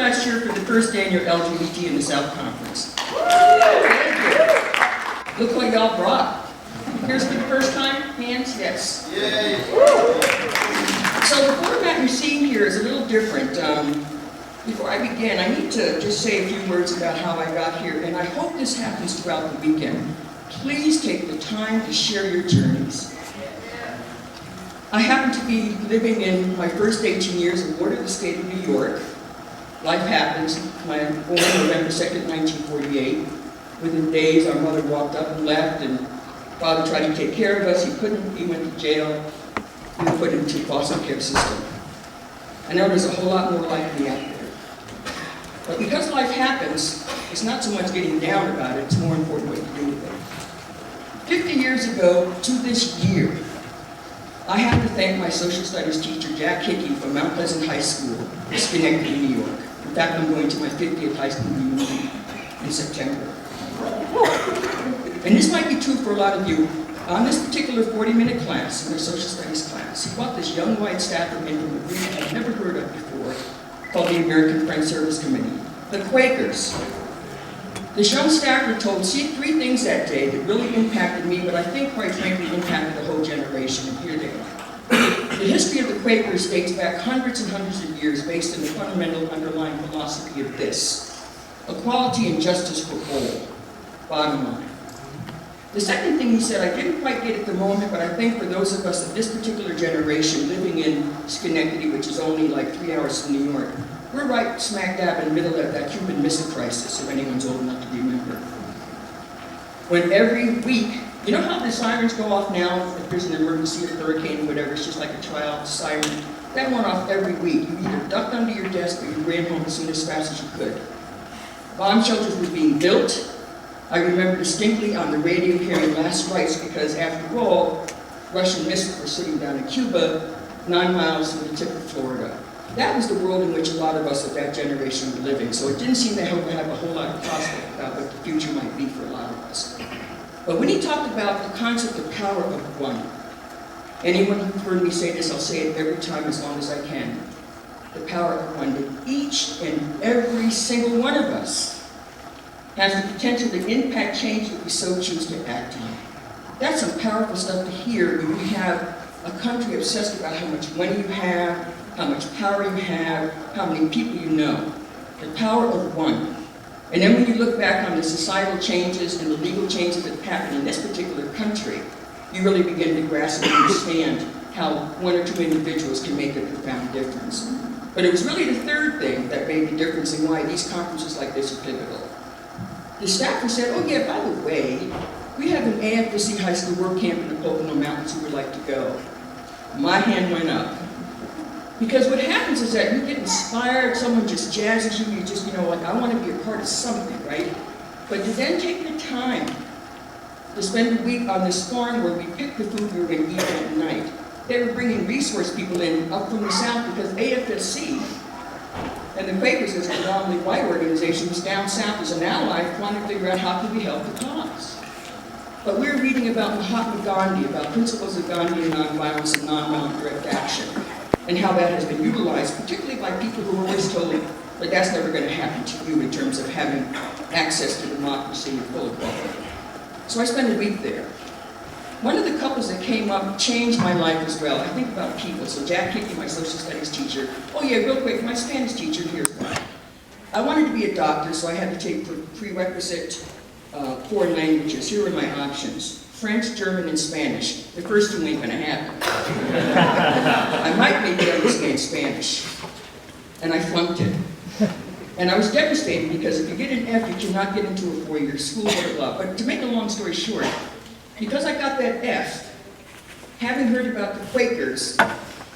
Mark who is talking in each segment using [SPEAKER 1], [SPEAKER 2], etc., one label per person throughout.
[SPEAKER 1] last year for the first annual LGBT in the South Conference. Look what y'all brought. Here's for the first time, hands, yes. Yay. So the format you're seeing here is a little different. Before I begin, I need to just say a few words about how I got here, and I hope this happens throughout the weekend. Please take the time to share your journeys. I happen to be living in my first 18 years in border of the state of New York. Life happens. I was born November 2nd, 1948. Within days, our mother walked up and left, and father tried to take care of us. He couldn't. He went to jail. We were put into the foster care system. I know there's a whole lot more like me out there. But because life happens, it's not so much getting down about it, it's more important what you do with it. 50 years ago to this year, I have to thank my social studies teacher, Jack Hickey, from Mount Pleasant High School in Schenectady, New York. In fact, I'm going to my 50th high school reunion in September. And this might be true for a lot of you. On this particular 40-minute class, in our social studies class, he brought this young white staffer in from a group I've never heard of before, called the American Friends Service Committee, the Quakers. This young staffer told three things that day that really impacted me, but I think, quite frankly, impacted the whole generation, and here they are. The history of the Quakers dates back hundreds and hundreds of years based on the fundamental underlying philosophy of this: equality and justice for all, bottom line. The second thing he said, I didn't quite get at the moment, but I think for those of us of this particular generation living in Schenectady, which is only like 3 hours from New York, we're right smack dab in the middle of that Cuban Missile Crisis, if anyone's old enough to remember. When every week, you know how the sirens go off now, if there's an emergency, a hurricane, whatever, it's just like a trial siren. That went off every week. You either ducked under your desk or you ran home as soon as fast as you could. Bomb shelters were being built. I remember distinctly on the radio hearing last rites because, after all, Russian missiles were sitting down in Cuba, 9 miles from the tip of Florida. That was the world in which a lot of us of that generation were living, so it didn't seem to have a whole lot of prospect about what the future might be for a lot of us. But when he talked about the concept of power of one, anyone who's heard me say this, I'll say it every time as long as I can. The power of one, that each and every single one of us has the potential to impact change that we so choose to act on. That's some powerful stuff to hear when we have a country obsessed about how much money you have, how much power you have, how many people you know. The power of one. And then when you look back on the societal changes and the legal changes that have happened in this particular country, you really begin to grasp and understand how one or two individuals can make a profound difference. But it was really the third thing that made the difference in why these conferences like this are pivotal. The staffer said, oh yeah, by the way, we have an AFSC high school work camp in the Pocono Mountains who would like to go. My hand went up. Because what happens is that you get inspired, someone just jazzes you, you just, like, I want to be a part of something, right? But to then take the time to spend a week on this farm where we picked the food we were going to eat that night. They were bringing resource people in up from the south because AFSC and the Quakers, as a predominantly white organization, was down south as an ally trying to figure out how could we help the cause. But we were reading about Mahatma Gandhi, about principles of Gandhian nonviolence and nonviolent direct action, and how that has been utilized, particularly by people who are always told that that's never going to happen to you in terms of having access to democracy and full equality. So I spent a week there. One of the couples that came up changed my life as well. I think about people. So Jack Hickey, my social studies teacher. Oh yeah, real quick, my Spanish teacher, here's why. I wanted to be a doctor, so I had to take prerequisite foreign languages. Here were my options: French, German, and Spanish. The first two ain't gonna happen. I might maybe understand Spanish. And I flunked it. And I was devastated because if you get an F, you cannot get into a four-year school, blah, blah, blah. But to make a long story short, because I got that F, having heard about the Quakers,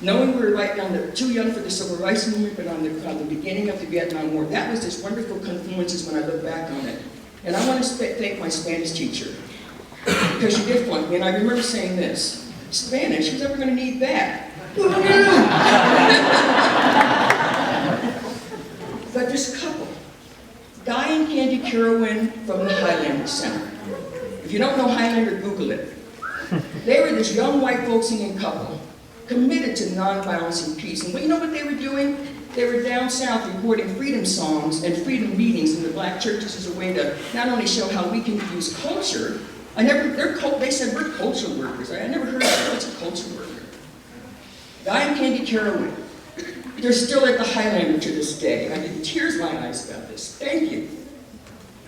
[SPEAKER 1] knowing we were right on the, too young for the Civil Rights Movement, but on the beginning of the Vietnam War, that was just wonderful confluences when I look back on it. And I want to thank my Spanish teacher, because she did flunk me, and I remember saying this: Spanish, who's ever going to need that? But this couple, Guy and Candy Carowin from the Highlander Center. If you don't know Highlander, Google it. They were this young white folk singing couple, committed to nonviolence and peace. And you know what they were doing? They were down south recording freedom songs and freedom meetings in the black churches as a way to not only show how we can use culture. They said we're culture workers. I never heard of that. What's a culture worker? Guy and Candy Carowin. They're still at the Highlander to this day. I get tears in my eyes about this. Thank you.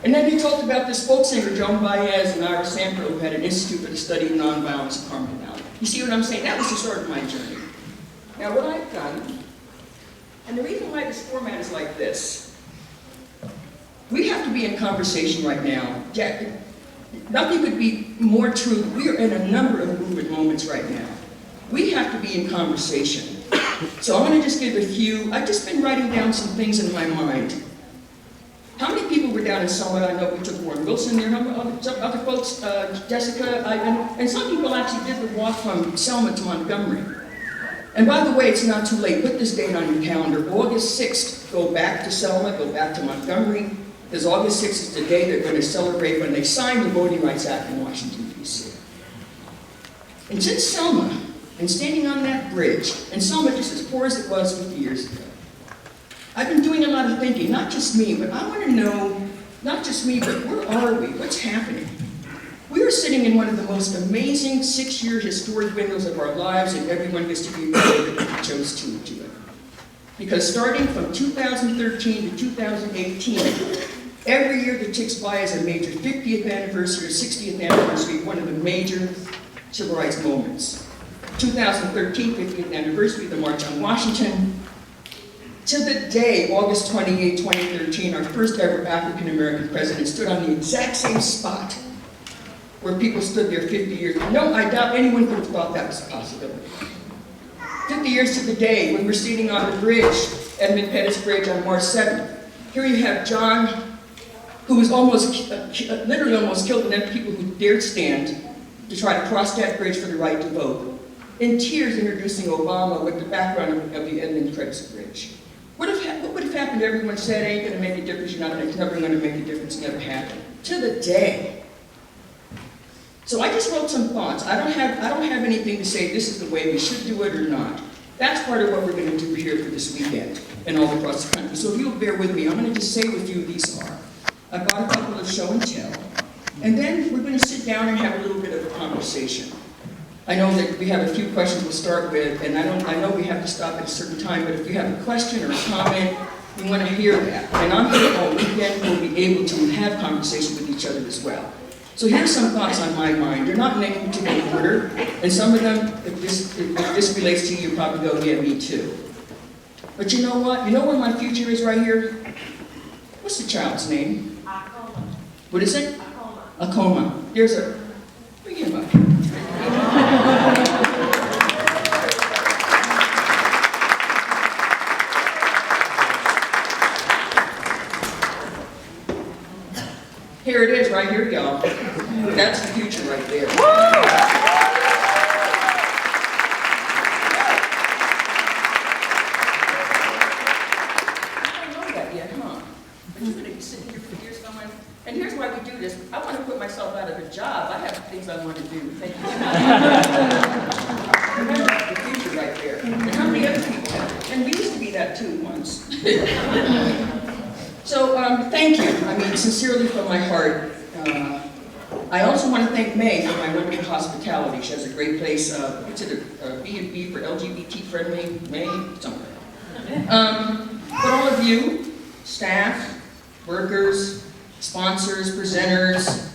[SPEAKER 1] And then he talked about this folk singer, Joan Baez and Ira Sampro, who had an institute for the study of nonviolence in Carmel Valley. You see what I'm saying? That was the start of my journey. Now, what I've done, and the reason why this format is like this, we have to be in conversation right now. Jack, nothing could be more true. We are in a number of movement moments right now. We have to be in conversation. So I'm going to just give a few. I've just been writing down some things in my mind. How many people were down in Selma? I know we took Warren Wilson there. Some other folks, Jessica, and some people actually did the walk from Selma to Montgomery. And by the way, it's not too late. Put this date on your calendar. August 6th, go back to Selma, go back to Montgomery, because August 6th is the day they're going to celebrate when they signed the Voting Rights Act in Washington, D.C. And since Selma, and standing on that bridge, and Selma just as poor as it was 50 years ago, I've been doing a lot of thinking, not just me, but I want to know, not just me, but where are we? What's happening? We are sitting in one of the most amazing 6-year historic windows of our lives, and everyone gets to be aware that we chose to do it. Because starting from 2013 to 2018, every year that ticks by is a major 50th anniversary or 60th anniversary of one of the major civil rights moments. 2013, 50th anniversary of the March on Washington. To the day, August 28, 2013, our first ever African-American president stood on the exact same spot where people stood there 50 years ago. No, I doubt anyone could have thought that was a possibility. 50 years to the day when we're sitting on the bridge, Edmund Pettus Bridge on March 7th. Here you have John, who was literally almost killed, and then people who dared stand to try to cross that bridge for the right to vote. In tears introducing Obama with the background of the Edmund Pettus Bridge. What would have happened if everyone said, ain't going to make a difference, it's never going to make a difference, never happened? To the day. So I just wrote some thoughts. I don't have anything to say this is the way we should do it or not. That's part of what we're going to do here for this weekend and all across the country. So if you'll bear with me, I'm going to just say what few of these are. I brought a couple of show and tell, and then we're going to sit down and have a little bit of a conversation. I know that we have a few questions we'll start with, and I know we have to stop at a certain time, but if you have a question or a comment, we want to hear that. And I'm here all weekend, we'll be able to have conversation with each other as well. So here's some thoughts on my mind. They're not in any particular order, and some of them, if this relates to you, you'll probably go, yeah, me too. But you know what? You know where my future is right here? What's the child's name?
[SPEAKER 2] Akoma.
[SPEAKER 1] What is it?
[SPEAKER 2] Akoma.
[SPEAKER 1] Akoma. There's a, bring him up here. Here it is, right here, y'all. That's the future right there. I don't know that yet, huh? But you're going to be sitting here for years going, and here's why we do this. I want to put myself out of a job. I have things I want to do. Thank you. Remember the future right there. And how many other people have it? And we used to be that too once. So thank you. I mean, sincerely from my heart. I also want to thank May for my wonderful hospitality. She has a great place. It's at a B&B for LGBT friendly, May, somewhere. But all of you, staff, workers, sponsors, presenters,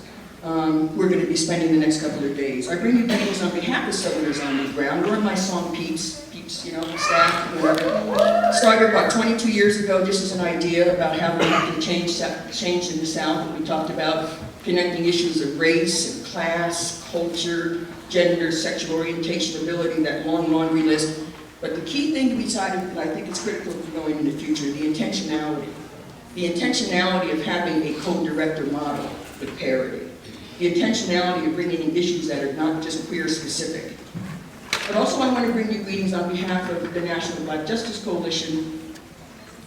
[SPEAKER 1] we're going to be spending the next couple of days. I bring you greetings on behalf of Southerners on the ground. Learn my song, Peeps, staff, whoever. Started about 22 years ago, just as an idea about how we have to change in the South. And we talked about connecting issues of race and class, culture, gender, sexual orientation, ability, that long laundry list. But the key thing we decided, and I think it's critical for going in the future, the intentionality. The intentionality of having a co-director model with parity. The intentionality of bringing in issues that are not just queer specific. But also I want to bring you greetings on behalf of the National Black Justice Coalition,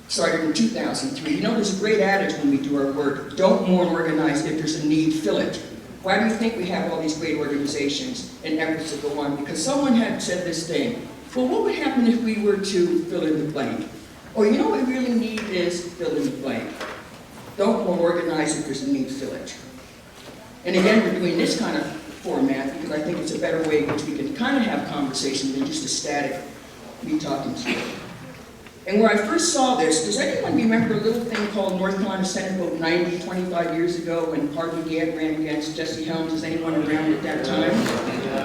[SPEAKER 1] started in 2003. You know, there's a great adage when we do our work, don't mourn, organize, if there's a need, fill it. Why do you think we have all these great organizations and efforts to go on? Because someone had said this thing, well, what would happen if we were to fill in the blank? Or you know what we really need is fill in the blank. Don't more organize if there's a need, fill it. And again, we're doing this kind of format because I think it's a better way in which we can kind of have conversation than just a static me talking to you. And where I first saw this, does anyone remember a little thing called North Carolina Senate Vote 90, 25 years ago when Harvey Gantt ran against Jesse Helms? Is anyone around at that time?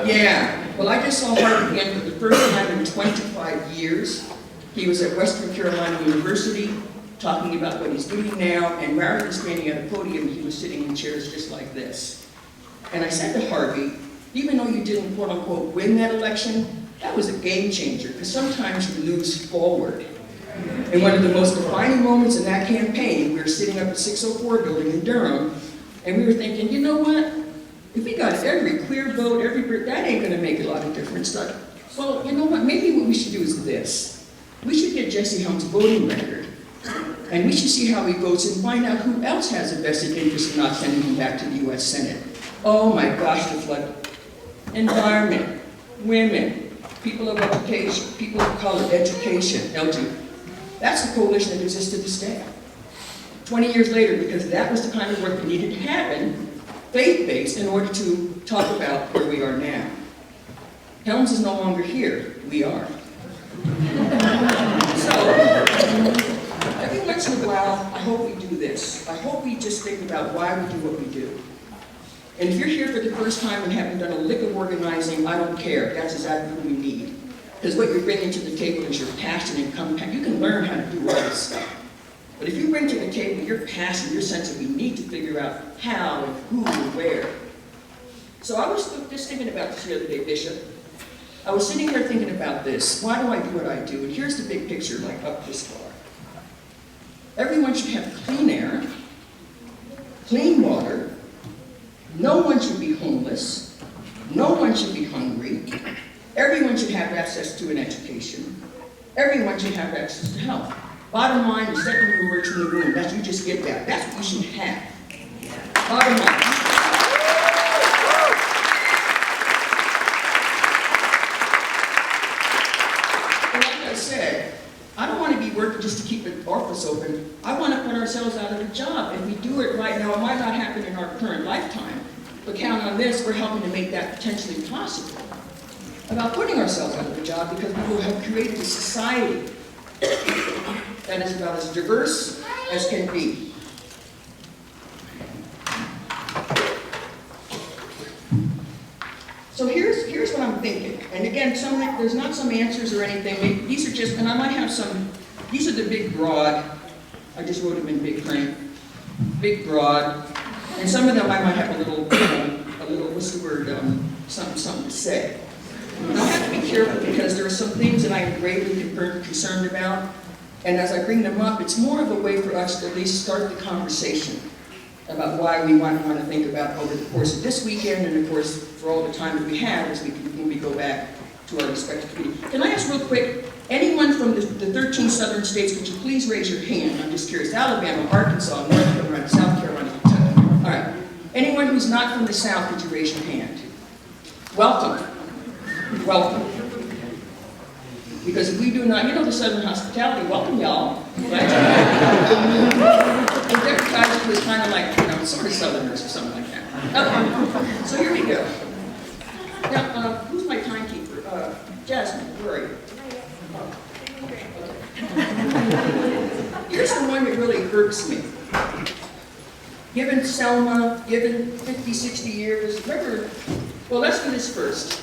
[SPEAKER 1] Yeah. Well, I just saw Harvey Gantt for the first time in 25 years. He was at Western Carolina University talking about what he's doing now, and rather than standing at a podium, he was sitting in chairs just like this. And I said to Harvey, even though you didn't quote unquote win that election, that was a game changer, because sometimes you lose forward. And one of the most defining moments in that campaign, we were sitting up at 604 building in Durham, and we were thinking, you know what? If we got every queer vote, that ain't gonna make a lot of difference. Well, you know what? Maybe what we should do is this. We should get Jesse Helms' voting record, and we should see how he votes and find out who else has a vested interest in not sending him back to the US Senate. Oh my gosh, the flood. Environment, women, people of education, people of color, education, LGBT. That's the coalition that exists to this day. 20 years later, because that was the kind of work that needed to happen, faith-based, in order to talk about where we are now. Helms is no longer here, we are. So, every once in a while, I hope we do this. I hope we just think about why we do what we do. And if you're here for the first time and haven't done a lick of organizing, I don't care. That's exactly what we need. Because what you're bringing to the table is your passion and compassion. You can learn how to do all this stuff. But if you bring to the table your passion, your sense that we need to figure out how and who and where. So I was just thinking about this the other day, Bishop. I was sitting here thinking about this. Why do I do what I do? And here's the big picture, like up this far. Everyone should have clean air, clean water. No one should be homeless. No one should be hungry. Everyone should have access to an education. Everyone should have access to health. Bottom line is that when you work in the room, that you just get that. That's what you should have. Bottom line. And like I said, I don't want to be working just to keep the office open. I want to put ourselves out of a job. If we do it right now, it might not happen in our current lifetime, but count on this, we're helping to make that potentially possible. About putting ourselves out of a job because we will have created a society that is about as diverse as can be. So here's what I'm thinking. And again, there's not some answers or anything. These are just, and I might have some, these are the big broad. I just wrote them in big print. Big broad. And some of them I might have a little, what's the word, something to say. And I have to be careful because there are some things that I am gravely concerned about. And as I bring them up, it's more of a way for us to at least start the conversation about why we want to think about over the course of this weekend and of course for all the time that we have as when we go back to our respective communities. Can I ask real quick, anyone from the 13 southern states, would you please raise your hand? I'm just curious. Alabama, Arkansas, North Carolina, South Carolina, Kentucky. All right. Anyone who's not from the South, could you raise your hand? Welcome. Welcome. Because if we do not, you know the Southern hospitality, welcome y'all. Right? The different guys was kind of like, you know, sort of Southerners or something like that. So here we go. Now, who's my timekeeper? Jasmine, where are you? Here's the one that really irks me. Given Selma, given 50, 60 years, remember, well, let's do this first.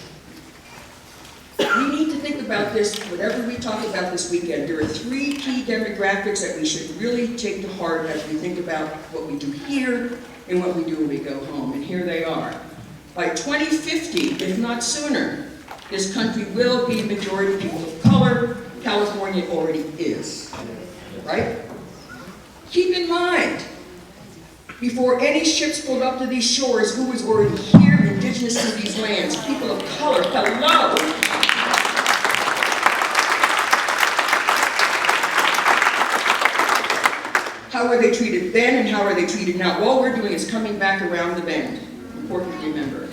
[SPEAKER 1] We need to think about this, whatever we talk about this weekend. There are 3 key demographics that we should really take to heart as we think about what we do here and what we do when we go home. And here they are. By 2050, if not sooner, this country will be a majority people of color. California already is. Right? Keep in mind, before any ships pulled up to these shores, who was already here, indigenous to these lands, people of color, hello. How were they treated then and how are they treated now? All we're doing is coming back around the bend. Important to remember.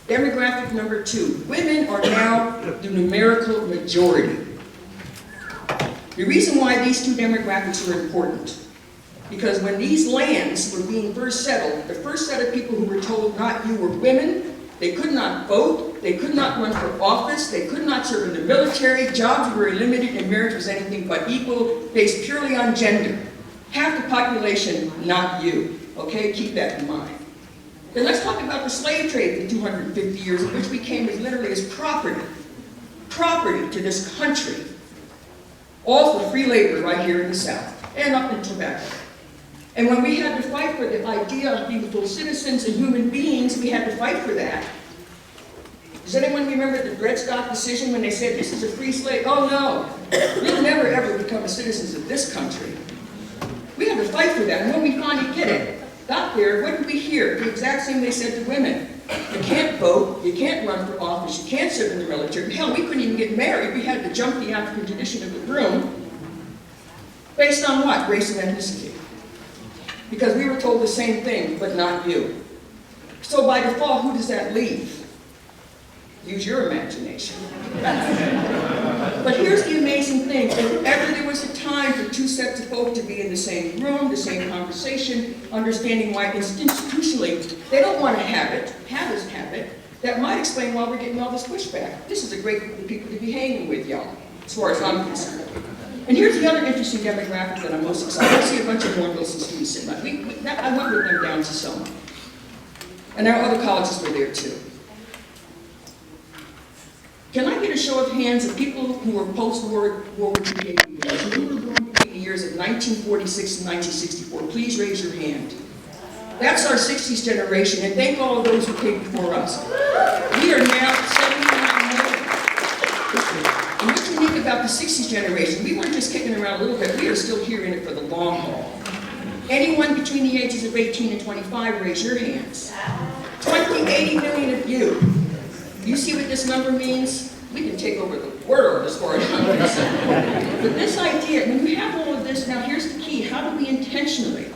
[SPEAKER 1] Demographic number 2. Women are now the numerical majority. The reason why these two demographics are important, because when these lands were being first settled, the first set of people who were told not you were women. They could not vote, they could not run for office, they could not serve in the military, jobs were limited, and marriage was anything but equal, based purely on gender. Half the population, not you. Okay, keep that in mind. Then let's talk about the slave trade for 250 years, in which we came as literally as property to this country. All for free labor right here in the South, and up in tobacco. And when we had to fight for the idea of being full citizens and human beings, we had to fight for that. Does anyone remember the Dred Scott decision when they said, this is a free slave? Oh no, we'll never ever become citizens of this country. We had to fight for that, and when we finally got there, what did we hear? The exact same they said to women. You can't vote, you can't run for office, you can't serve in the military. Hell, we couldn't even get married. We had to jump the African tradition of the broom. Based on what? Race and ethnicity. Because we were told the same thing, but not you. So by default, who does that leave? Use your imagination. But here's the amazing thing. If ever there was a time for two sets of folk to be in the same room, the same conversation, understanding why institutionally they don't want to have it, that might explain why we're getting all this pushback. This is a great group of people to be hanging with, y'all, as far as I'm concerned. And here's the other interesting demographic that I'm most excited. I see a bunch of Warren Wilson students sitting by. I went with them down to Selma. And our other colleges were there too. Can I get a show of hands of people who were post-World War II baby boomers, who were born between the years of 1946 and 1964? Please raise your hand. That's our 60s generation, and thank all of those who came before us. We are now 79 years. And what's unique about the 60s generation, we weren't just kicking around a little bit, we are still here in it for the long haul. Anyone between the ages of 18 and 25, raise your hands. 80 million of you. You see what this number means? We can take over the world as far as I'm concerned. But this idea, when you have all of this, now here's the key. How do we intentionally,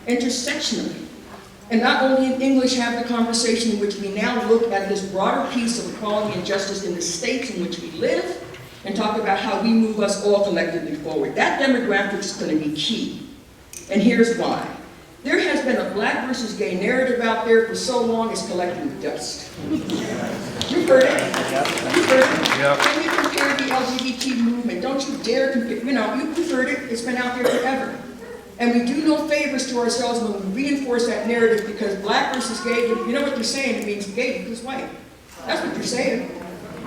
[SPEAKER 1] intersectionally, and not only in English have the conversation in which we now look at this broader piece of equality and justice in the states in which we live, and talk about how we move us all collectively forward. That demographic is going to be key. And here's why. There has been a black versus gay narrative out there for so long it's collecting dust. You've heard it. You've heard it. Yep. Can you compare the LGBT movement? Don't you dare compare. You've heard it. It's been out there forever. And we do no favors to ourselves when we reinforce that narrative because black versus gay, you know what they're saying? It means gay equals white. That's what they're saying.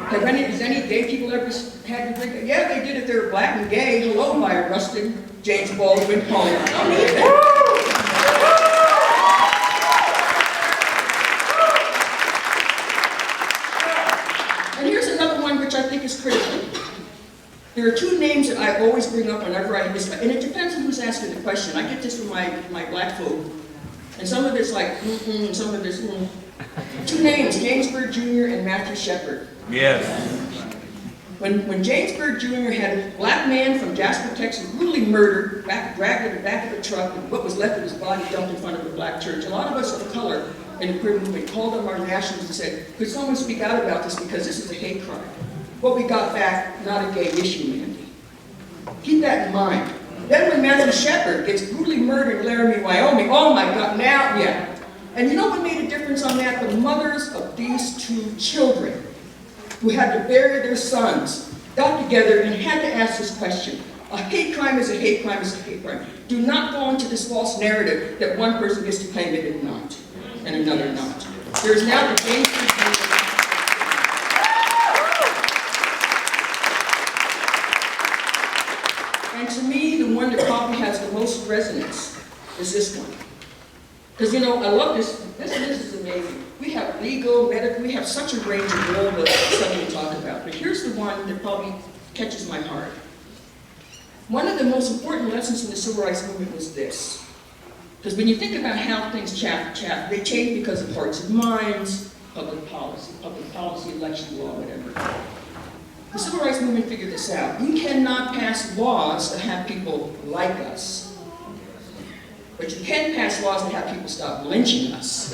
[SPEAKER 1] Has any gay people ever had to drink? Yeah, they did if they were black and gay. Hello, Maya Rustin, James Baldwin, Paul. I need that. And here's another one which I think is critical. There are two names that I always bring up whenever I discuss, and it depends on who's asking the question. I get this from my black folk, and some of it's like, and some of it's, Two names, James Byrd Jr. and Matthew Shepard.
[SPEAKER 2] Yes.
[SPEAKER 1] When James Byrd Jr. had a black man from Jasper, Texas, brutally murdered, dragged in the back of a truck, and what was left of his body dumped in front of a black church, a lot of us of color in the queer movement called on our nationals and said, could someone speak out about this because this is a hate crime? What we got back, not a gay issue, Mandy. Keep that in mind. Then when Matthew Shepard gets brutally murdered in Laramie, Wyoming, oh my God, now, yeah. And you know what made a difference on that? The mothers of these two children who had to bury their sons got together and had to ask this question. A hate crime is a hate crime is a hate crime. Do not fall into this false narrative that one person gets to claim it and not, and another not. There is now the James Byrd Jr. And to me, the one that probably has the most resonance is this one. Because, I love this. This is amazing. We have legal, medical, we have such a range of all the stuff we talk about. But here's the one that probably catches my heart. One of the most important lessons in the civil rights movement was this. Because when you think about how things chaff, they change because of hearts and minds, public policy, election law, whatever. The civil rights movement figured this out. You cannot pass laws that have people like us. But you can pass laws that have people stop lynching us.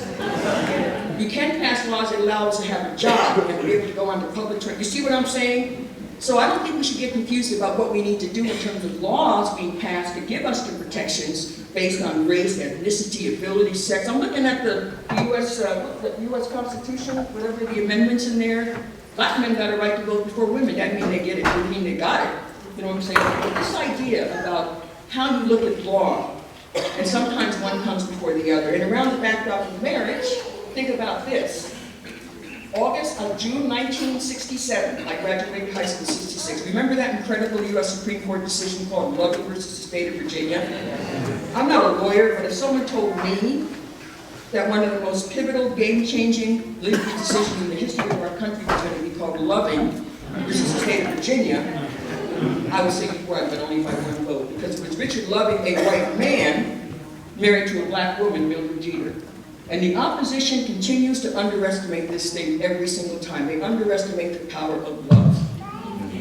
[SPEAKER 1] You can pass laws that allow us to have a job and be able to go on to public transit. You see what I'm saying? So I don't think we should get confused about what we need to do in terms of laws being passed to give us the protections based on race, ethnicity, ability, sex. I'm looking at the U.S. Constitution, whatever the amendments in there. Black men got a right to vote before women. That means they get it. Doesn't mean they got it. You know what I'm saying? But this idea about how you look at law, and sometimes one comes before the other. And around the backdrop of marriage, think about this. June 1967, I graduated high school in '66. Remember that incredible U.S. Supreme Court decision called Loving versus the State of Virginia? I'm not a lawyer, but if someone told me that one of the most pivotal, game-changing legal decisions in the history of our country was going to be called Loving versus the State of Virginia, I would say you won, but only by one vote. Because it was Richard Loving, a white man, married to a black woman, Mildred Jeter. And the opposition continues to underestimate this thing every single time. They underestimate the power of love.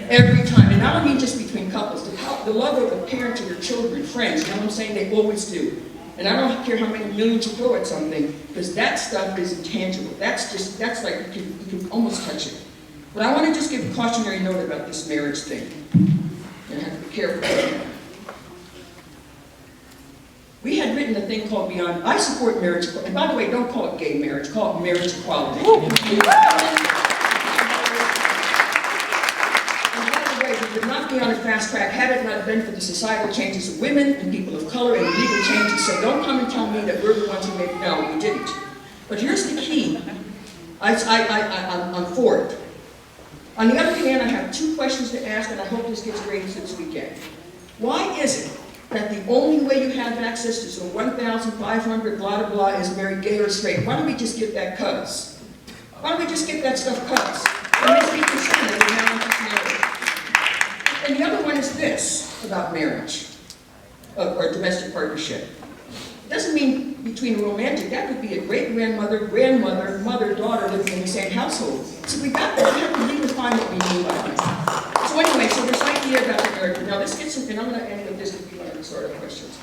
[SPEAKER 1] Every time. And I don't mean just between couples. The love of a parent to their children, friends, you know what I'm saying? They always do. And I don't care how many millions you throw at something, because that stuff is intangible. That's like, you can almost touch it. But I want to just give a cautionary note about this marriage thing. And I have to be careful. We had written a thing called Beyond. I support marriage, and by the way, don't call it gay marriage, call it marriage equality. And by the way, we would not be on a fast track had it not been for the societal changes of women and people of color and the legal changes. So don't come and tell me that we're the ones who made it. No, we didn't. But here's the key. I'm for it. On the other hand, I have two questions to ask, and I hope this gets raised this weekend. Why is it that the only way you have access to some 1,500 blah, blah, blah is married, gay, or straight? Why don't we just get that cuts? Why don't we just get that stuff cuts? And let's be concerned that we're now married. And the other one is this about marriage, or domestic partnership. It doesn't mean between romantic. That could be a great-grandmother, grandmother, mother, daughter living in the same household. So we have to redefine what we mean by that. So anyway, so this idea about the marriage. Now this gets, and I'm going to end with this if you want to sort of questions.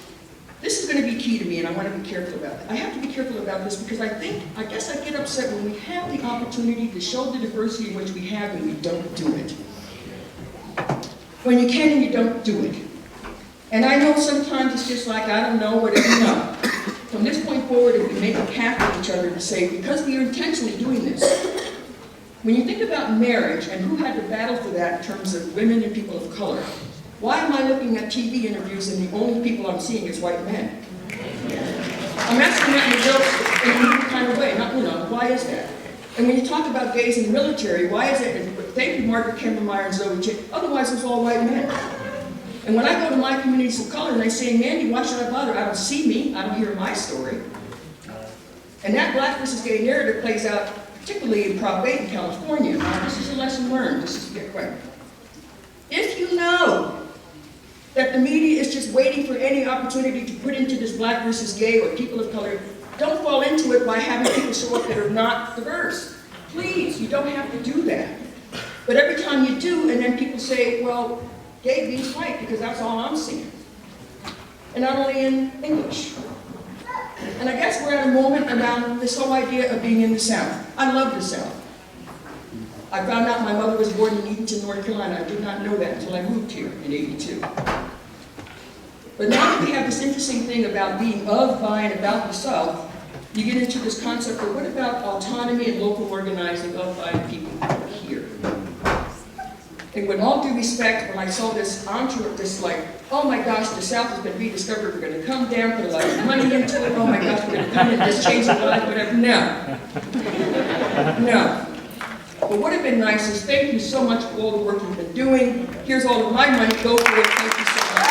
[SPEAKER 1] This is going to be key to me, and I want to be careful about it. I have to be careful about this because I guess I get upset when we have the opportunity to show the diversity in which we have and we don't do it. When you can and you don't do it. And I know sometimes it's just like, I don't know, whatever, no. From this point forward, if we make a pact with each other to say, because we are intentionally doing this, when you think about marriage and who had to battle for that in terms of women and people of color, why am I looking at TV interviews and the only people I'm seeing is white men? I'm asking that in a joke, in a new kind of way, not, why is that? And when you talk about gays in the military, why is it, and thank you Margaret Kemmermeyer and Zoe Chick, otherwise it's all white men. And when I go to my communities of color and they say, Mandy, why should I bother? I don't see me, I don't hear my story. And that black versus gay narrative plays out particularly in Prop 8 in California. Now, this is a lesson learned, this is right. If you know that the media is just waiting for any opportunity to put into this black versus gay or people of color, don't fall into it by having people show up that are not diverse. Please, you don't have to do that. But every time you do, and then people say, well, gay means white, because that's all I'm seeing. And not only in English. And I guess we're at a moment around this whole idea of being in the South. I love the South. I found out my mother was born in Edenton, North Carolina. I did not know that until I moved here in '82. But now that we have this interesting thing about being of, by, and about the South, you get into this concept of what about autonomy and local organizing of, by, and people here? And with all due respect, when I saw this entourage, this like, oh my gosh, the South has been rediscovered, we're going to come down, put a lot of money into it, oh my gosh, we're going to come in, just change the life, whatever. No. No. What would have been nice is thank you so much for all the work you've been doing. Here's all of my money, go for it, thank you so much.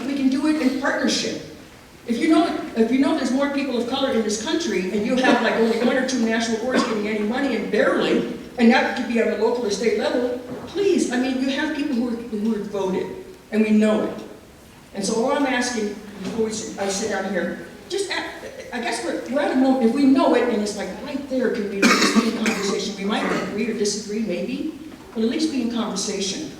[SPEAKER 1] We can do it in partnership. If you know there's more people of color in this country, and you have like only 1 or 2 national boards getting any money, and barely, and that could be on the local or state level, please, I mean, you have people who are voted, and we know it. And so all I'm asking, before I sit down here, I guess we're at a moment, if we know it, and it's like right there, can we just be in conversation? We might agree or disagree, maybe, but at least be in conversation.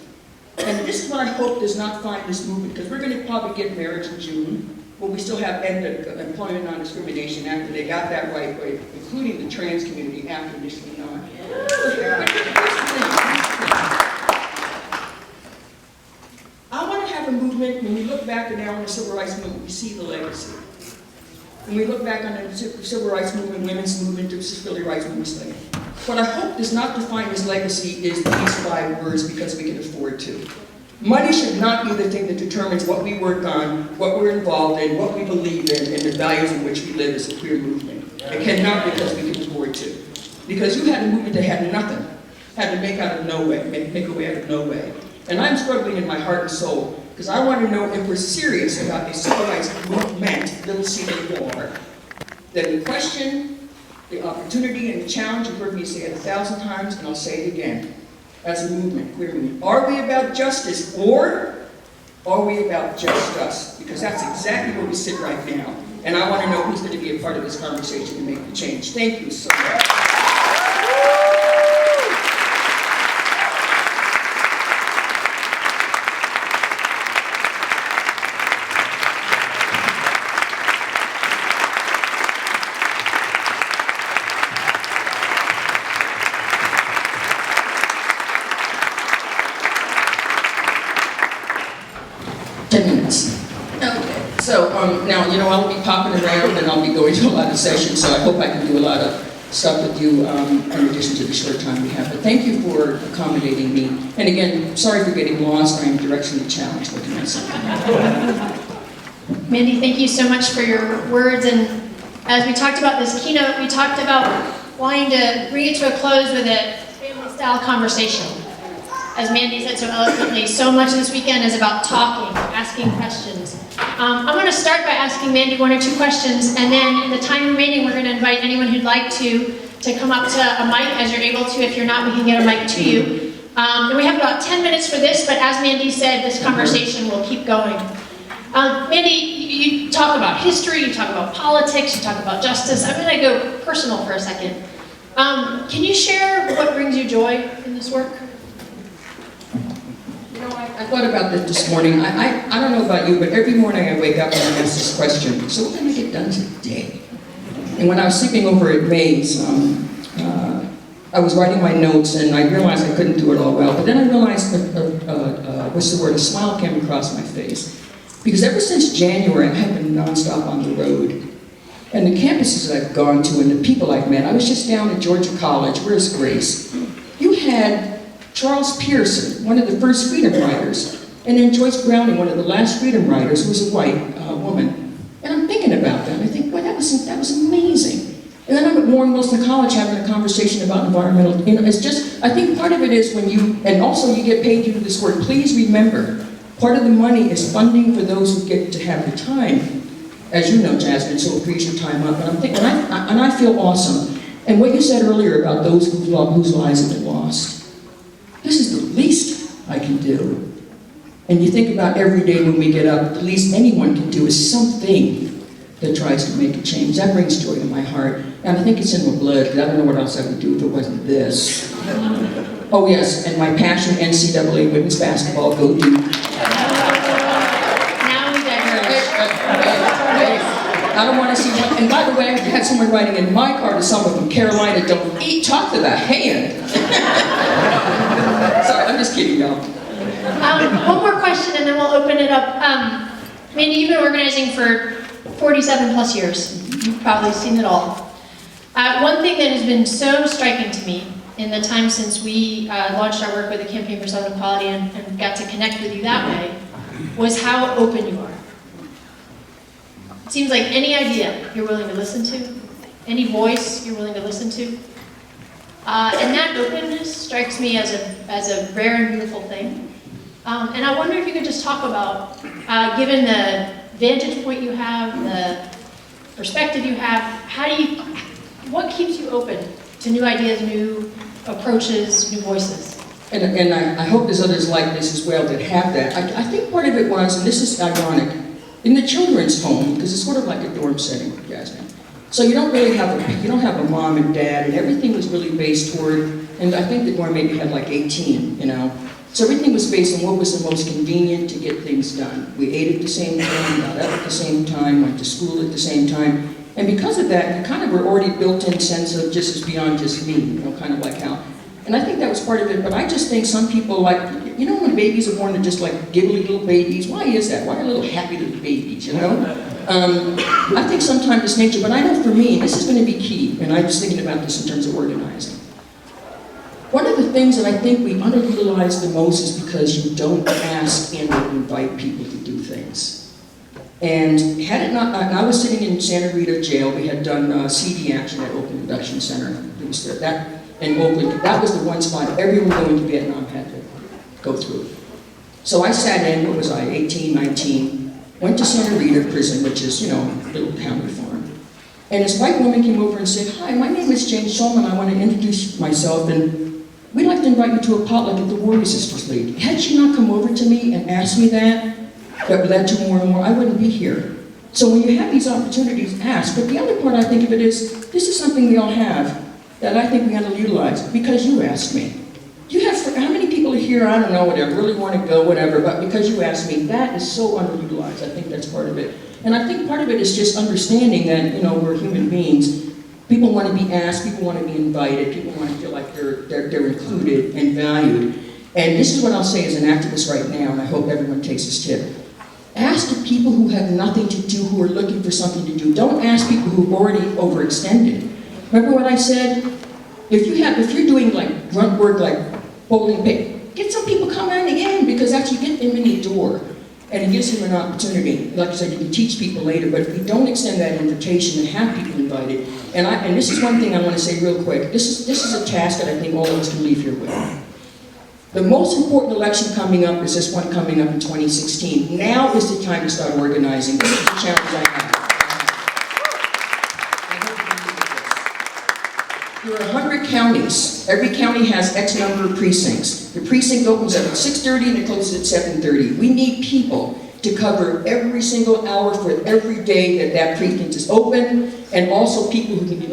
[SPEAKER 1] And this is what I hope does not find this movement, because we're going to probably get marriage in June. but we still have Employment Non-Discrimination Act, and they got that right, including the trans community after initially not. I want to have a movement, when we look back now on the Civil Rights Movement, we see the legacy. When we look back on the Civil Rights Movement, women's movement, the disability rights movement, what I hope does not define this legacy is these 5 words because we can afford to. Money should not be the thing that determines what we work on, what we're involved in, what we believe in, and the values in which we live as a queer movement. It cannot because we can afford to. Because you had a movement that had nothing, had to make out of no way, make a way out of no way. And I'm struggling in my heart and soul, because I want to know if we're serious about a civil rights movement, little c-a-r, that we question the opportunity and the challenge. You've heard me say it 1,000 times, and I'll say it again. As a movement, queer movement, are we about justice, or are we about just us? Because that's exactly where we sit right now. And I want to know who's going to be a part of this conversation to make the change. Thank you so much. 10 minutes. Okay. So now, I'll be popping around and I'll be going to a lot of sessions, so I hope I can do a lot of stuff with you in addition to the short time we have. But thank you for accommodating me. And again, sorry for getting lost. I am directionally challenged looking at something.
[SPEAKER 2] Mandy, thank you so much for your words. And as we talked about this keynote, we talked about wanting to bring it to a close with a family-style conversation. As Mandy said so eloquently, so much of this weekend is about talking, asking questions. I'm going to start by asking Mandy 1 or 2 questions, and then in the time remaining, we're going to invite anyone who'd like to come up to a mic as you're able to. If you're not, we can get a mic to you. And we have about 10 minutes for this, but as Mandy said, this conversation will keep going. Mandy, you talk about history, you talk about politics, you talk about justice. I'm going to go personal for a second. Can you share what brings you joy in this work?
[SPEAKER 1] I thought about this morning. I don't know about you, but every morning I wake up and I ask this question: so what can I get done today? And when I was sleeping over at May's, I was writing my notes and I realized I couldn't do it all well. But then I realized, a smile came across my face. Because ever since January, I have been nonstop on the road. And the campuses I've gone to and the people I've met, I was just down at Georgia College. Where's Grace? You had Charles Pearson, one of the first freedom writers, and then Joyce Browning, one of the last freedom writers, who was a white woman. And I'm thinking about that. I think, boy, that was amazing. And then I'm at Warren Wilson College having a conversation about environmental. It's just, I think part of it is when you, and also you get paid to do this work. Please remember, part of the money is funding for those who get to have the time. As you know, Jasmine, so frees your time up. And I'm thinking, and I feel awesome. And what you said earlier about those whose lives have been lost. This is the least I can do. And you think about every day when we get up, the least anyone can do is something that tries to make a change. That brings joy to my heart. And I think it's in my blood, because I don't know what else I would do if it wasn't this. Oh yes, and my passion, NCAA women's basketball, go Duke.
[SPEAKER 2] Now we diverge.
[SPEAKER 1] I don't want to see one. And by the way, I had someone writing in my car to someone from Carolina, don't eat, talk to the hand. Sorry, I'm just kidding, y'all.
[SPEAKER 2] One more question and then we'll open it up. Mandy, you've been organizing for 47 plus years. You've probably seen it all. One thing that has been so striking to me in the time since we launched our work with the Campaign for Southern Equality and got to connect with you that way was how open you are. It seems like any idea you're willing to listen to, any voice you're willing to listen to. And that openness strikes me as a rare and beautiful thing. And I wonder if you could just talk about, given the vantage point you have, the perspective you have, what keeps you open to new ideas, new approaches, new voices?
[SPEAKER 1] And I hope there's others like this as well that have that. I think part of it was, and this is ironic, in the children's home, because it's sort of like a dorm setting, Jasmine. So you don't really have a mom and dad, and everything was really based toward, And I think the dorm maybe had like 18, you know. So everything was based on what was the most convenient to get things done. We ate at the same time, got up at the same time, went to school at the same time. And because of that, you kind of were already built-in sense of just as beyond just me, you know, kind of like how. And I think that was part of it, but I just think some people like, you know, when babies are born, they're just like giggly little babies. Why is that? Why are little happy little babies, you know? I think sometimes it's nature, but I know for me, this is going to be key, and I was thinking about this in terms of organizing. One of the things that I think we underutilize the most is because you don't ask and invite people to do things. And had it not, I was sitting in Santa Rita jail, we had done CD action at Oakland Induction Center. It was there, that in Oakland, that was the one spot everyone going to Vietnam had to go through. So I sat in, what was I, 18, 19, went to Santa Rita prison, which is, you know, a little county farm. And this white woman came over and said, "Hi, my name is Jane Shulman, I want to introduce myself, and we'd like to invite you to a potluck at the Warrior Sisters League." Had she not come over to me and asked me that led to more and more, I wouldn't be here. So when you have these opportunities, ask. But the other part I think of it is, this is something we all have that I think we underutilize, because you asked me. You have, how many people are here, I don't know, whatever, really want to go, whatever, but because you asked me, that is so underutilized. I think that's part of it. And I think part of it is just understanding that, you know, we're human beings. People want to be asked, people want to be invited, people want to feel like they're included and valued. And this is what I'll say as an activist right now, and I hope everyone takes this tip. Ask the people who have nothing to do, who are looking for something to do. Don't ask people who've already overextended. Remember what I said? If you're doing like grunt work, like folding paper, get some people coming in, because that's, you get them in the door. And it gives them an opportunity. Like I said, you can teach people later, but if we don't extend that invitation and have people invited, and this is one thing I want to say real quick, this is a task that I think all of us can leave here with. The most important election coming up is this one coming up in 2016. Now is the time to start organizing. This is the challenge I have. There are 100 counties. Every county has X number of precincts. The precinct opens up at 6:30 and it closes at 7:30. We need people to cover every single hour for every day that that precinct is open, and also people who can be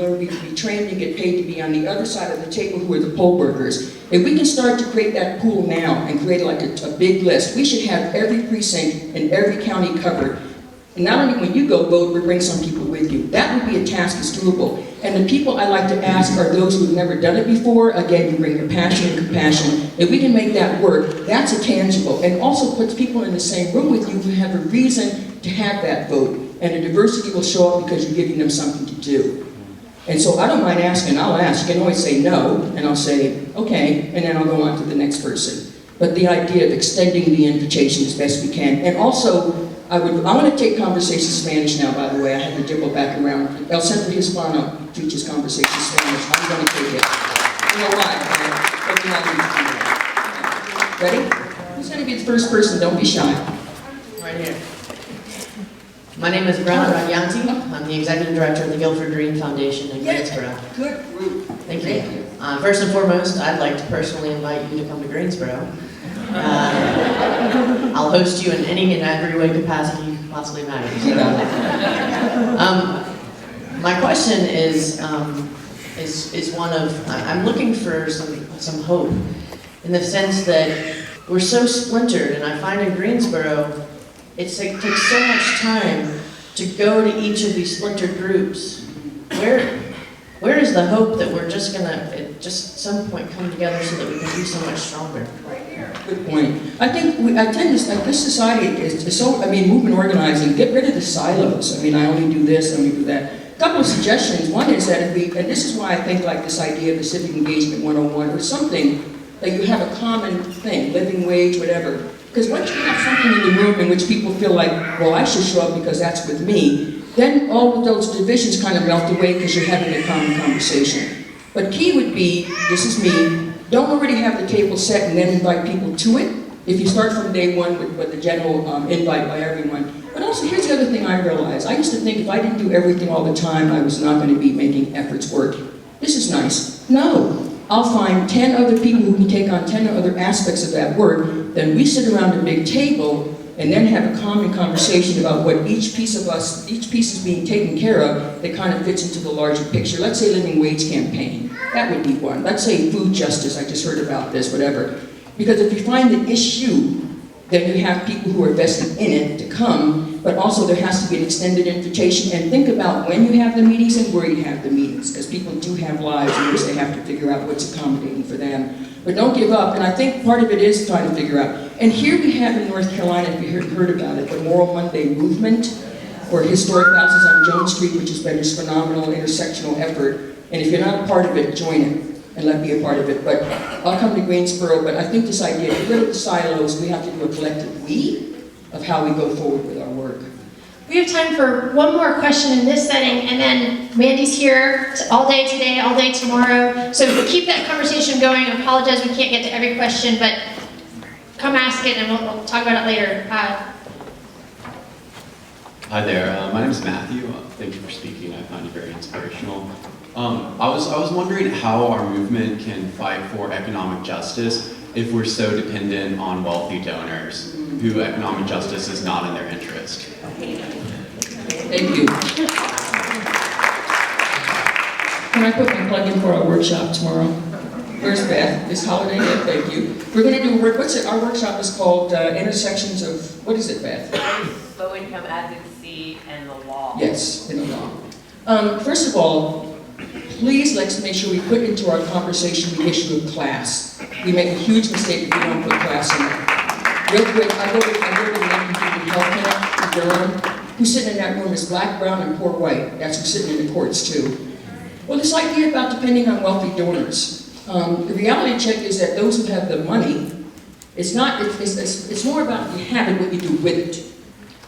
[SPEAKER 1] trained and get paid to be on the other side of the table, who are the poll workers. If we can start to create that pool now and create like a big list, we should have every precinct and every county covered. And not only when you go vote, but bring some people with you. That would be a task that's doable. And the people I like to ask are those who have never done it before. Again, you bring your passion and compassion. If we can make that work, that's a tangible. And also puts people in the same room with you who have a reason to have that vote. And the diversity will show up because you're giving them something to do. And so I don't mind asking, I'll ask. You can always say no, and I'll say, okay, and then I'll go on to the next person. But the idea of extending the invitation as best we can. And also, I want to take conversation Spanish now, by the way. I had to dribble back around. El Centro Hispano teaches conversation Spanish. I'm going to take it. You know why? Ready? Who's going to be the first person? Don't be shy.
[SPEAKER 3] Right here. My name is Brenda Raggianti. I'm the Executive Director of the Guilford Green Foundation in Greensboro.
[SPEAKER 1] Good group.
[SPEAKER 3] Thank you. First and foremost, I'd like to personally invite you to come to Greensboro. I'll host you in any and every way capacity you can possibly imagine. My question is one of, I'm looking for some hope, in the sense that we're so splintered, and I find in Greensboro, it takes so much time to go to each of these splintered groups. Where is the hope that we're just gonna, at just some point, come together so that we can be so much stronger?
[SPEAKER 1] Good point. I think I tend to, like, this society is so, movement organizing, get rid of the silos. I only do this, I only do that. A couple of suggestions. One is that and this is why I think like this idea of the Civic Engagement 101 or something, that you have a common thing, living wage, whatever. Because once you have something in the room in which people feel like, well, I should show up because that's with me, then all of those divisions kind of melt away because you're having a common conversation. But key would be, this is me, don't already have the table set and then invite people to it. If you start from day one with the general invite by everyone. But also, here's the other thing I realized. I used to think if I didn't do everything all the time, I was not going to be making efforts work. This is nice. No. I'll find 10 other people who can take on 10 other aspects of that work. Then we sit around a big table and then have a common conversation about what each piece is being taken care of that kind of fits into the larger picture. Let's say living wage campaign. That would be one. Let's say food justice, I just heard about this, whatever. Because if you find the issue, then you have people who are vested in it to come, but also there has to be an extended invitation. And think about when you have the meetings and where you have the meetings, because people do have lives in which they have to figure out what's accommodating for them. But don't give up, and I think part of it is trying to figure out. And here we have in North Carolina, if you heard about it, the Moral Monday movement, or historic houses on Jones Street, which has been this phenomenal intersectional effort. And if you're not a part of it, join it and let me be a part of it. But I'll come to Greensboro, but I think this idea, get rid of the silos, we have to do a collective we of how we go forward with our work.
[SPEAKER 2] We have time for one more question in this setting, and then Mandy's here all day today, all day tomorrow. So keep that conversation going. I apologize we can't get to every question, but come ask it and we'll talk about it later.
[SPEAKER 4] Hi there, my name is Matthew. Thank you for speaking. I find you very inspirational. I was wondering how our movement can fight for economic justice if we're so dependent on wealthy donors who economic justice is not in their interest.
[SPEAKER 1] Thank you. Can I put my plug in for our workshop tomorrow? Where's Beth? This holiday? Yeah, thank you. We're going to do our workshop is called Intersections of, what is it, Beth?
[SPEAKER 5] Low income advocacy and the law.
[SPEAKER 1] Yes, in the law. First of all, please let's make sure we put into our conversation the issue of class. We make a huge mistake if we don't put class in it. Real quick, I go to the Lincoln Health Clinic in Durham. Who's sitting in that room is black, brown, and poor white. That's who's sitting in the courts too. Well, this idea about depending on wealthy donors. The reality check is that those who have the money, it's more about if you have it, what you do with it.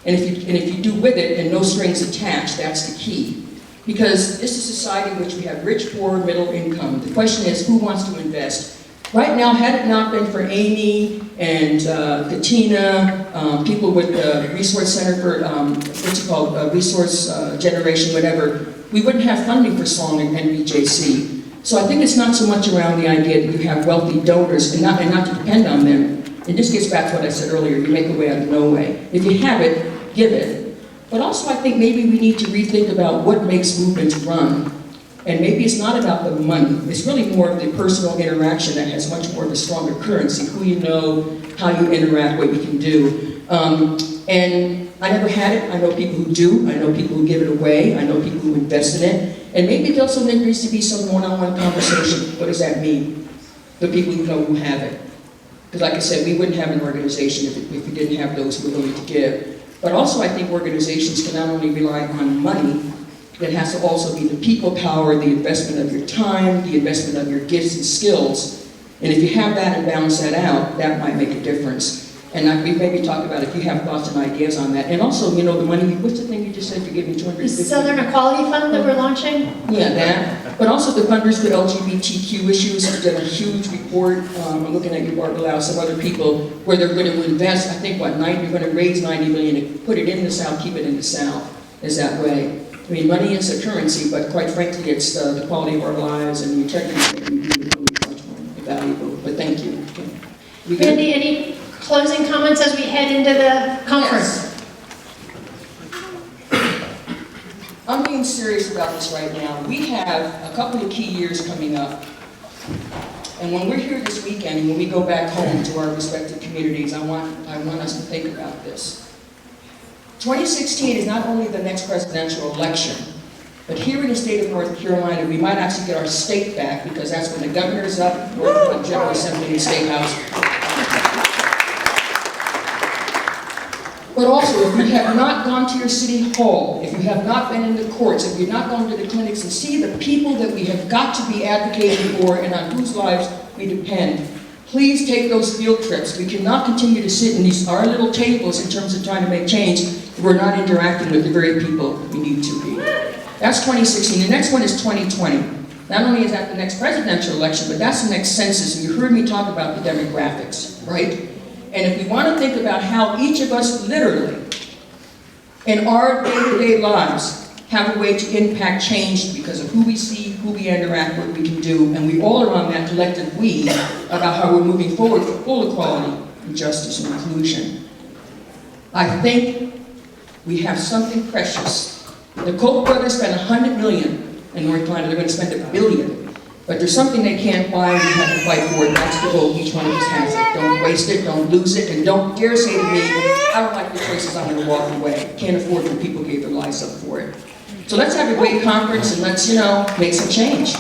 [SPEAKER 1] And if you do with it and no strings attached, that's the key. Because this is a society in which we have rich, poor, middle income. The question is, who wants to invest? Right now, had it not been for Amy and Katina, people with the Resource Center for, Resource Generation, whatever, we wouldn't have funding for SONG and NBJC. So I think it's not so much around the idea that you have wealthy donors and not to depend on them. And this gets back to what I said earlier, you make a way out of no way. If you have it, give it. But also I think maybe we need to rethink about what makes movements run. And maybe it's not about the money. It's really more of the personal interaction that has much more of a stronger currency. Who you know, how you interact, what you can do. And I never had it. I know people who do. I know people who give it away. I know people who invest in it. And maybe also there needs to be some one-on-one conversation. What does that mean? The people who know who have it. Because like I said, we wouldn't have an organization if we didn't have those who are willing to give. But also I think organizations can not only rely on money, it has to also be the people power, the investment of your time, the investment of your gifts and skills. And if you have that and balance that out, that might make a difference. And we maybe talk about if you have thoughts and ideas on that. And also, you know, the money, what's the thing you just said, you're giving $250?
[SPEAKER 2] The Southern Equality Fund that we're launching?
[SPEAKER 1] Yeah, that. But also the funders for LGBTQ issues have done a huge report. I'm looking at you, Barbara Lau, some other people, where they're going to invest, I think, what, you're going to raise $90 million and put it in the South, keep it in the South, is that way. I mean, money is a currency, but quite frankly, it's the quality of our lives and the integrity that we do is much more valuable. But thank you.
[SPEAKER 2] Mandy, any closing comments as we head into the conference?
[SPEAKER 1] Yes. I'm being serious about this right now. We have a couple of key years coming up. And when we're here this weekend and when we go back home to our respective communities, I want us to think about this. 2016 is not only the next presidential election, but here in the state of North Carolina, we might actually get our state back because that's when the governor is up, North Carolina General Assembly and State House. But also, if you have not gone to your city hall, if you have not been in the courts, if you've not gone to the clinics and see the people that we have got to be advocating for and on whose lives we depend, please take those field trips. We cannot continue to sit in our little tables in terms of trying to make change if we're not interacting with the very people we need to be. That's 2016. The next one is 2020. Not only is that the next presidential election, but that's the next census. And you heard me talk about the demographics, right? And if we want to think about how each of us literally, in our day-to-day lives, have a way to impact change because of who we see, who we interact with, we can do, and we all are on that collective we about how we're moving forward for full equality and justice and inclusion. I think we have something precious. The Koch brothers spent $100 million in North Carolina. They're going to spend $1 billion. But there's something they can't buy, and we have to fight for it. That's the vote. Each one of us has it. Don't waste it, don't lose it, and don't dare say to me, I don't like the choices, I'm going to walk away. Can't afford when people gave their lives up for it. So let's have a great conference and let's, make some change.